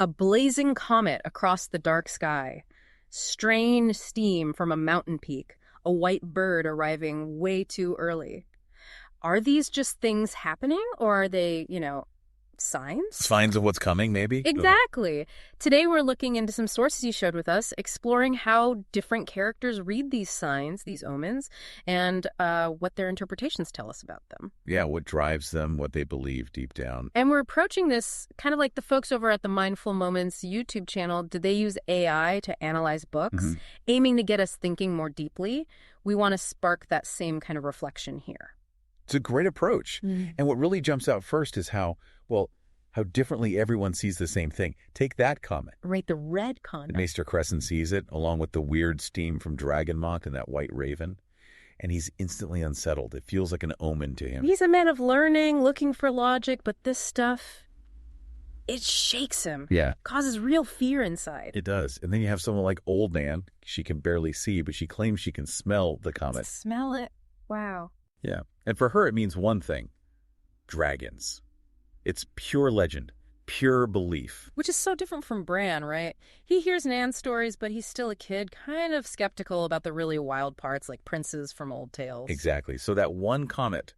A blazing comet across the dark sky, strange steam from a mountain peak, a white bird arriving way too early. Are these just things happening, or are they, signs? Signs of what's coming, maybe? Ugh. Exactly. Today we're looking into some sources you showed with us, exploring how different characters read these signs, these omens, and what their interpretations tell us about them. Yeah, what drives them, what they believe deep down. And we're approaching this kind of like the folks over at the Mindful Moments YouTube channel. Did they use AI to analyze books, aiming to get us thinking more deeply? We want to spark that same kind of reflection here. It's a great approach. And what really jumps out first is how differently everyone sees the same thing. Take that comment. Right, the red comment. Maester Crescent sees it, along with the weird steam from Dragonmock and that white raven, and he's instantly unsettled. It feels like an omen to him. He's a man of learning, looking for logic, but this stuff, it shakes him. Yeah. Causes real fear inside. It does. And then you have someone like Old Nan. She can barely see, but she claims she can smell the comet. Smell it? Wow. Yeah. And for her, it means one thing. Dragons. It's pure legend, pure belief. Which is so different from Bran, right? He hears Nan's stories, but he's still a kid, kind of skeptical about the really wild parts like princes from old tales. Exactly. So that one comment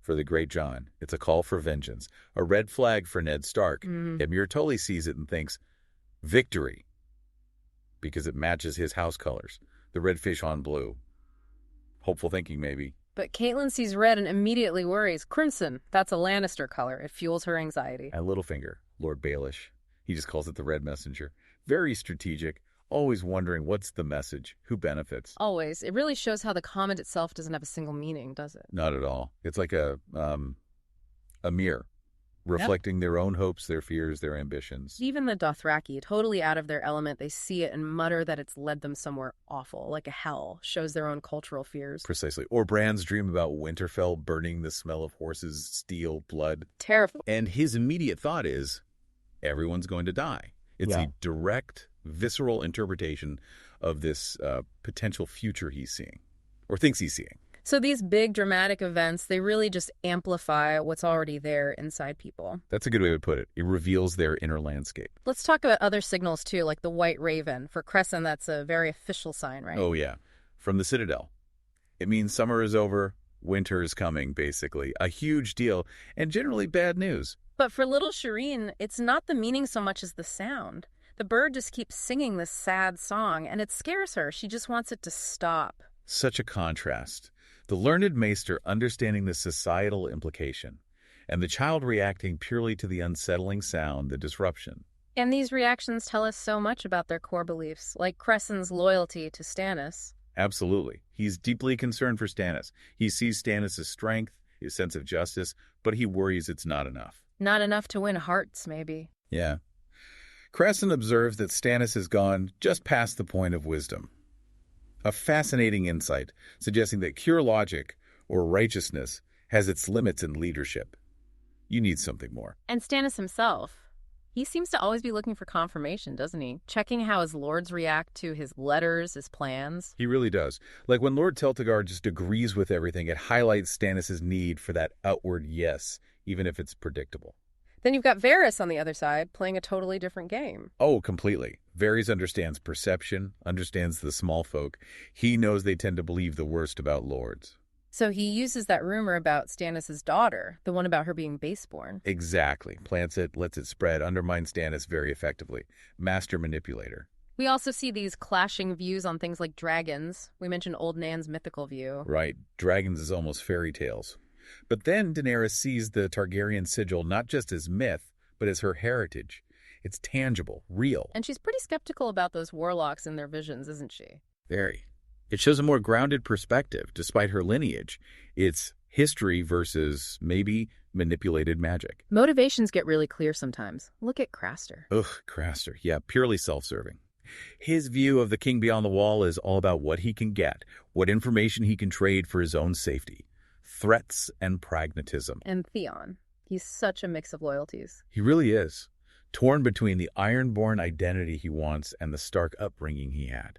for the great Jon, it's a call for vengeance, a red flag for Ned Stark. Emir Tully sees it and thinks, victory, because it matches his house colors, the red fish on blue. Hopeful thinking, maybe. But Caitlin sees red and immediately worries. Crimson, that's a Lannister color. It fuels her anxiety. And Littlefinger, Lord Baelish, he just calls it the Red Messenger. Very strategic, always wondering what's the message, who benefits. Always. It really shows how the comment itself doesn't have a single meaning, does it? Not at all. It's like a mirror, reflecting their own hopes, their fears, their ambitions. Even the Dothraki, totally out of their element, they see it and mutter that it's led them somewhere awful, like a hell, shows their own cultural fears. Precisely. Or Bran's dream about Winterfell burning the smell of horses, steel, blood. Terrifying. And his immediate thought is, everyone's going to die. It's a direct, visceral interpretation of this potential future he's seeing, or thinks he's seeing. So these big dramatic events, they really just amplify what's already there inside people. That's a good way to put it. It reveals their inner landscape. Let's talk about other signals too, like the white raven. For Crescent, that's a very official sign, right? Oh, yeah. From the Citadel. It means summer is over, winter is coming, basically. A huge deal, and generally bad news. But for little Shireen, it's not the meaning so much as the sound. The bird just keeps singing this sad song, and it scares her. She just wants it to stop. Such a contrast. The learned maester understanding the societal implication, and the child reacting purely to the unsettling sound, the disruption. And these reactions tell us so much about their core beliefs, like Crescent's loyalty to Stannis. Absolutely. He's deeply concerned for Stannis. He sees Stannis' strength, his sense of justice, but he worries it's not enough. Not enough to win hearts, maybe. Yeah. Crescent observes that Stannis has gone just past the point of wisdom. A fascinating insight, suggesting that pure logic, or righteousness, has its limits in leadership. You need something more. And Stannis himself, he seems to always be looking for confirmation, doesn't he? Checking how his lords react to his letters, his plans. He really does. Like when Lord Tel'Tagar just agrees with everything, it highlights Stannis' need for that outward yes, even if it's predictable. Then you've got Varys on the other side, playing a totally different game. Oh, completely. Varys understands perception, understands the small folk. He knows they tend to believe the worst about lords. So he uses that rumor about Stannis' daughter, the one about her being baseborn. Exactly. Plants it, lets it spread, undermines Stannis very effectively. Master manipulator. We also see these clashing views on things like dragons. We mentioned Old Nan's mythical view. Right. Dragons is almost fairy tales. But then Daenerys sees the Targaryen sigil not just as myth, but as her heritage. It's tangible, real. And she's pretty skeptical about those warlocks and their visions, isn't she? Very. It shows a more grounded perspective, despite her lineage. It's history versus maybe manipulated magic. Motivations get really clear sometimes. Look at Craster. Ugh, Craster. Yeah, purely self-serving. His view of the king beyond the wall is all about what he can get, what information he can trade for his own safety. Threats and pragmatism. And Theon. He's such a mix of loyalties. He really is. Torn between the Ironborn identity he wants and the Stark upbringing he had.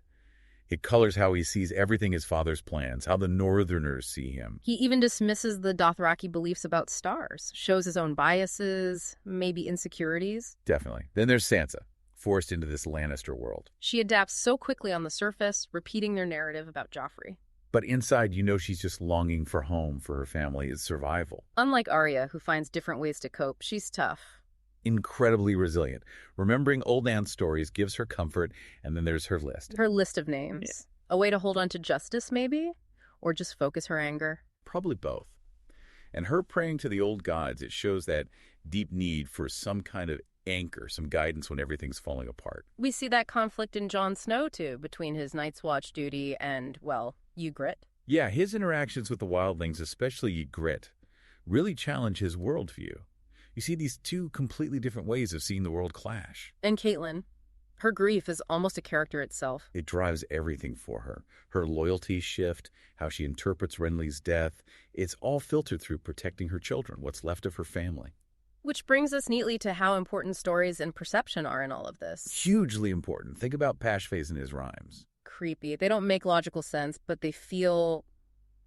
It colors how he sees everything his father's plans, how the Northerners see him. He even dismisses the Dothraki beliefs about stars, shows his own biases, maybe insecurities. Definitely. Then there's Sansa, forced into this Lannister world. She adapts so quickly on the surface, repeating their narrative about Joffrey. But inside, you know she's just longing for home, for her family, its survival. Unlike Arya, who finds different ways to cope, she's tough. Incredibly resilient. Remembering old Anne's stories gives her comfort, and then there's her list. Her list of names. Yeah. A way to hold on to justice, maybe? Or just focus her anger? Probably both. And her praying to the old gods, it shows that deep need for some kind of anchor, some guidance when everything's falling apart. We see that conflict in Jon Snow, too, between his Night's Watch duty and, well, Ygritte. Yeah, his interactions with the wildlings, especially Ygritte, really challenge his worldview. You see these two completely different ways of seeing the world clash. And Catelyn, her grief is almost a character itself. It drives everything for her. Her loyalties shift, how she interprets Renly's death. It's all filtered through protecting her children, what's left of her family. Which brings us neatly to how important stories and perception are in all of this. Hugely important. Think about Pashface and his rhymes. Creepy. They don't make logical sense, but they feel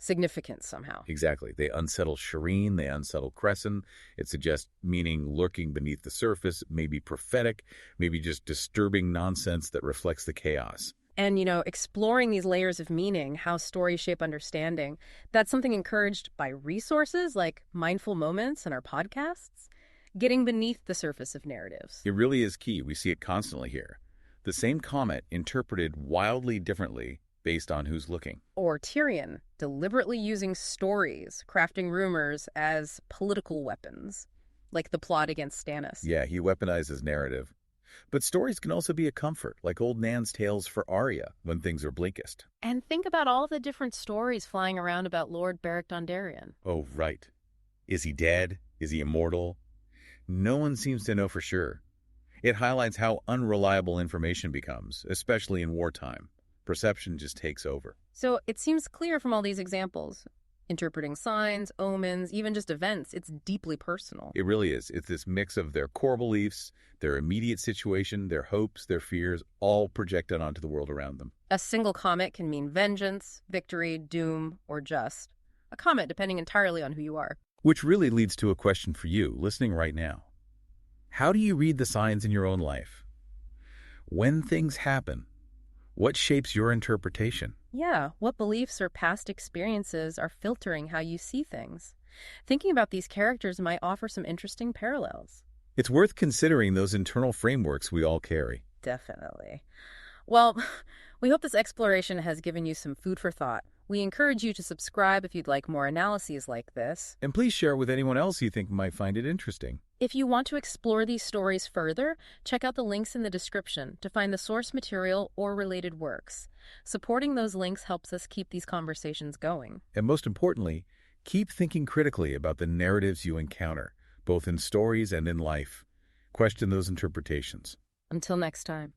significant somehow. Exactly. They unsettle Shireen, they unsettle Crescent. It suggests meaning lurking beneath the surface, maybe prophetic, maybe just disturbing nonsense that reflects the chaos. And, exploring these layers of meaning, how stories shape understanding, that's something encouraged by resources like Mindful Moments and our podcasts, getting beneath the surface of narratives. It really is key. We see it constantly here. The same comment interpreted wildly differently based on who's looking. Or Tyrion, deliberately using stories, crafting rumors as political weapons, like the plot against Stannis. Yeah, he weaponizes narrative. But stories can also be a comfort, like old Nan's tales for Arya when things are bleakest. And think about all the different stories flying around about Lord Beric Dondarrion. Oh, right. Is he dead? Is he immortal? No one seems to know for sure. It highlights how unreliable information becomes, especially in wartime. Perception just takes over. So it seems clear from all these examples. Interpreting signs, omens, even just events, it's deeply personal. It really is. It's this mix of their core beliefs, their immediate situation, their hopes, their fears, all projected onto the world around them. A single comment can mean vengeance, victory, doom, or just. A comment depending entirely on who you are. Which really leads to a question for you, listening right now. How do you read the signs in your own life? When things happen, what shapes your interpretation? Yeah, what beliefs or past experiences are filtering how you see things? Thinking about these characters might offer some interesting parallels. It's worth considering those internal frameworks we all carry. Definitely. Well, we hope this exploration has given you some food for thought. We encourage you to subscribe if you'd like more analyses like this. And please share it with anyone else you think might find it interesting. If you want to explore these stories further, check out the links in the description to find the source material or related works. Supporting those links helps us keep these conversations going. And most importantly, keep thinking critically about the narratives you encounter, both in stories and in life. Question those interpretations. Until next time.